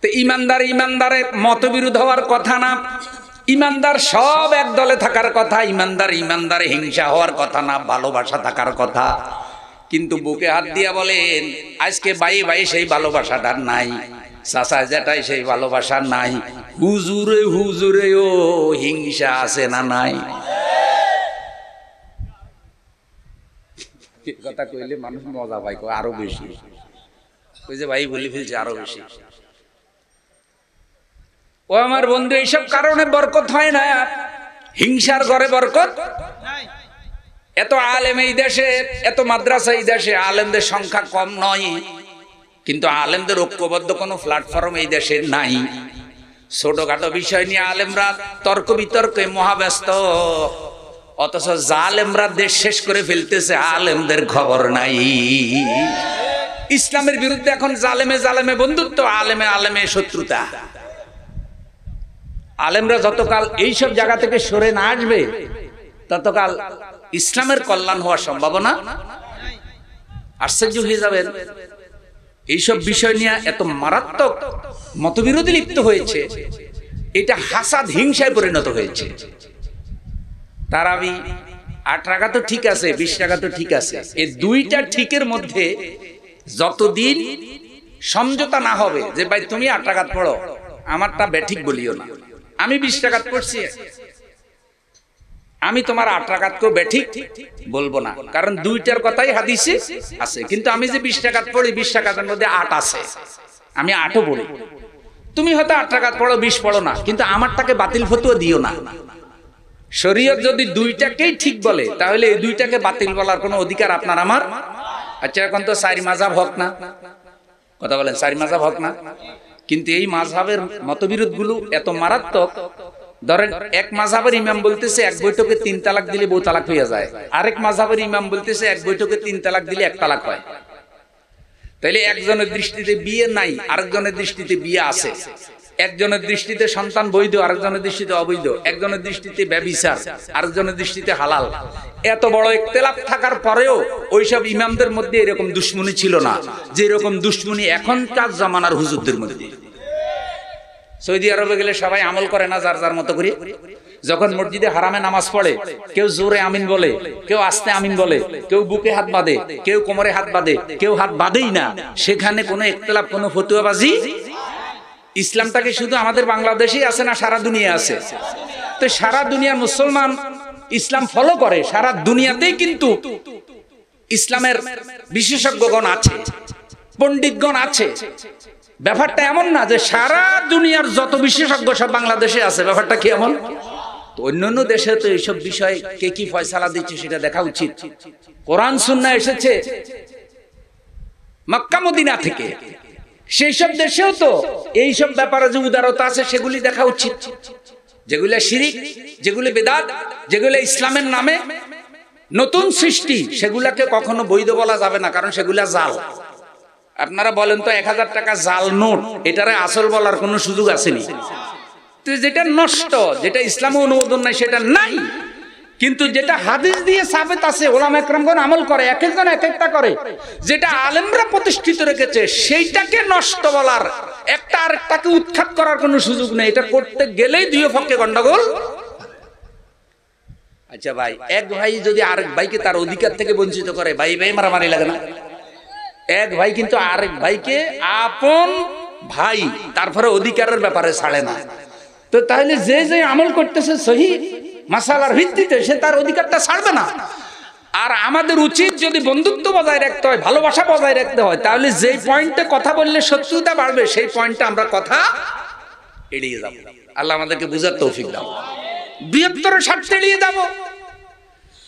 তো ইমানদারের মতবিরোধ হওয়ার কথা না, ইমানদার সব এক দলে থাকার কথা, ইমানদারে হিংসা হওয়ার কথা না, ভালোবাসা থাকার কথা। কিন্তু বুকে হাত দিয়া বলেন আজকে ভাই সেই ভালোবাসাটা নাই, চাচা যেটাই সেই ভালোবাসা নাই, হুজুরে ও হিংসা আছে না নাই? কথা কইলে মানুষ মজা পায়, আরো বেশি ওই যে ভাই বলে ফেলছে আরো বেশি। ও আমার বন্ধু, এইসব কারণে বরকত হয় না, হিংসার ঘরে বরকত। এত আলেম এই দেশে, এত মাদ্রাসা এই দেশে, আলেমদের সংখ্যা কম নয়, কিন্তু আলেমদের ঐক্যবদ্ধ কোনো প্ল্যাটফর্ম এই দেশে নাই। ছোটখাটো বিষয় নিয়ে আলেমরা তর্ক বিতর্কে মহাব্যস্ত, অথচ জালেমরা দেশ শেষ করে ফেলতেছে, আলেমদের খবর নাই। ইসলামের বিরুদ্ধে এখন জালেমে বন্ধুত্ব, আলেমে শত্রুতা। আলেমরা যতকাল এইসব জায়গা থেকে সরে না আসবে ততকাল ইসলামের কল্যাণ হওয়ার সম্ভাবনা। আশ্চর্য হয়ে যাবেন, এইসব বিষয় নিয়ে এত মারাত্মক মতবিরোধী লিপ্ত হয়েছে, এটা হাসাদ হিংসায় পরিণত হয়েছে। তারাবি 8 রাকাত তো ঠিক আছে, 20 রাকাত তো ঠিক আছে, এই দুইটা ঠিকের মধ্যে যতদিন সমঝোতা না হবে যে ভাই তুমি 8 রাকাত পড়ো, আমারটা বেঠিক বলিও না, আমি 20 রাকাত পড়ছি, আমি তোমার 8 রাকাতকেও বেঠিক বলবো না, কারণ দুইটার কথাই হাদিসে আছে। কিন্তু আমি যে 20 রাকাত পড়ি, 20 রাকাতের মধ্যে 8 আছে, আমি 8ও বলি। তুমি হয়তো 8 রাকাত পড়ো, 20 পড়ো না, কিন্তু আমারটাকে বাতিল ফতোয়া দিও না। শরীয়ত যদি দুইটাকেই ঠিক বলে তাহলে এই দুইটাকে বাতিল বলার কোনো অধিকার আপনার আমার। আচ্ছা, এখন তো 4 মাযহাব হক না, কথা বলেন, 4 মাযহাব হক না? কিন্তু এই মাযহাবের মতবিরোধ গুলো এত মারাত্মক। ধরেন এক মাযহাবের ইমাম বলতেছে এক বৈঠকে 3 তালাক দিলে বউ তালাক হয়ে যায়, আরেক মাযহাবের ইমাম বলতেছে এক বৈঠকে 3 তালাক দিলে 1 তালাক হয়। তাইলে একজনের দৃষ্টিতে বিয়ে নাই, আরেকজনের দৃষ্টিতে বিয়ে আছে। একজনের দৃষ্টিতে সন্তান বৈধ, আরেকজনের দৃষ্টিতে অবৈধ। একজনের দৃষ্টিতে ব্যভিচার, আরেকজনের দৃষ্টিতে হালাল। এত বড় ইখতিলাফ থাকার পরেও ওইসব ইমামদের মধ্যে এরকম দুশ্মনী ছিল না যে এরকম দুশ্মনী এখনকার জামানার হুজুরদের মধ্যে। সৌদি আরবে গেলে সবাই আমল করে না যার যার মতো করে। যখন মসজিদে হারামে নামাজ পড়ে, কেউ জোরে আমিন বলে, কেউ আস্তে আমিন বলে, কেউ বুকে হাত বাঁধে, কেউ কোমরে হাত বাঁধে, কেউ হাত বাঁধেই না। সেখানে কোনো ইখতিলাফ, কোনো ফতুয়াবাজি। ইসলামটাকে শুধু আমাদের বাংলাদেশেই আছে না সারা দুনিয়া আছে? তো সারা দুনিয়ার মুসলমান ইসলাম ফলো করে, সারা দুনিয়াতেই কিন্তু ইসলামের বিশেষজ্ঞগণ আছে, পণ্ডিতগণ আছে। ব্যাপারটা এমন না যে সারা দুনিয়ার যত বিশেষজ্ঞ সব বাংলাদেশে আছে। ব্যাপারটা কি এমন? তো অন্যান্য দেশে তো এইসব বিষয় কে কি ফয়সালা দিচ্ছে সেটা দেখা উচিত। কোরআন সুন্নাহ এসেছে মক্কা মদিনা থেকে, সেই সব দেশেও তো এইসব ব্যাপারে যে উদারতা আছে সেগুলি দেখা উচিত। যেগুলো শিরিক, যেগুলো বেদাত, যেগুলো ইসলামের নামে নতুন সৃষ্টি, সেগুলাকে কখনো বৈধ বলা যাবে না, কারণ সেগুলা জাল। আপনারা বলেন তো 1000 টাকা জাল নোট, এটারে আসল বলার কোনো সুযোগ আসেনি। তো যেটা নষ্ট, যেটা ইসলামে অনুমোদন নাই সেটা নাই, কিন্তু যেটা হাদিস দিয়ে সাবেত আছে, ওলামা একরামগণ আমল করে, এক একজন এক একটা করে, যেটা আলেমরা প্রতিষ্ঠিত রেখেছে সেইটাকে নষ্ট বলার, একটা আরেকটাকে উৎখাত করার কোনো সুযোগ নেই। এটা করতে গেলেই দুই পক্ষে গন্ডগোল। আচ্ছা ভাই, এক ভাই যদি আরেক ভাইকে তার অধিকার থেকে বঞ্চিত করে, ভাই ভাই মারামারি লাগে না? এক ভাই কিন্তু আরেক ভাইকে আপন ভাই, তারপরে অধিকারের ব্যাপারে ছাড়ে না। তো তাহলে যে যে আমল করতেছে সহি মাসালার ভিত্তিতে, সে তার অধিকারটা ছাড়বে না। আর আমাদের উচিত যদি বন্ধুত্ব বজায় রাখতে হয়, ভালোবাসা বজায় রাখতে হয়, তাহলে যেই পয়েন্টে কথা বললে শত্রুতা বাড়বে সেই পয়েন্টে আমরা কথা এড়িয়ে যাব। আল্লাহ আমাদেরকে বুঝার তৌফিক দাও। বৃহত্তর স্বার্থে এড়িয়ে যাব।